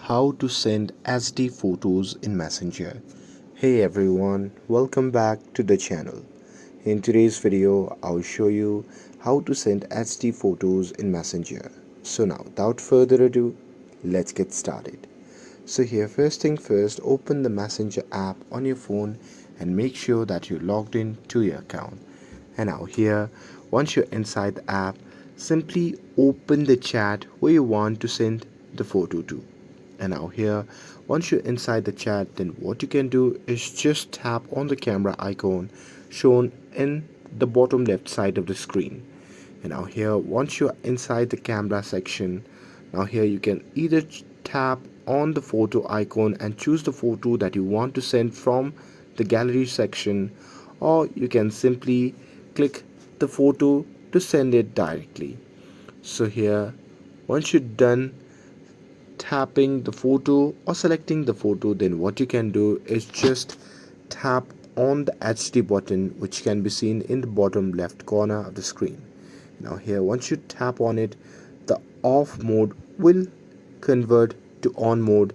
How to send SD photos in Messenger. Hey everyone, welcome back to the channel. In today's video, I'll show you how to send SD photos in Messenger. So now, without further ado, let's get started. So here, first thing first, open the Messenger app on your phone and make sure that you're logged in to your account. And now here, once you're inside the app, simply open the chat where you want to send the photo to. And now here, once you're inside the chat, then what you can do is just tap on the camera icon shown in the bottom left side of the screen. And now here, once you're inside the camera section, now here you can either tap on the photo icon and choose the photo that you want to send from the gallery section, or you can simply click the photo to send it directly. So here, once you're done tapping the photo or selecting the photo, then what you can do is just tap on the HD button, which can be seen in the bottom left corner of the screen. Now here, once you tap on it, the off mode will convert to on mode,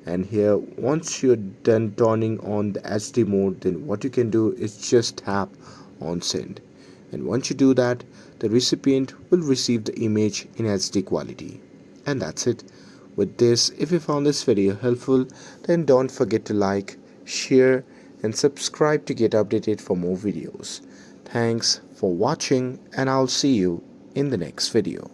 and here once you're done turning on the HD mode, then what you can do is just tap on send. And once you do that, the recipient will receive the image in HD quality. And that's it. With this, if you found this video helpful, then don't forget to like, share and subscribe to get updated for more videos. Thanks for watching, and I'll see you in the next video.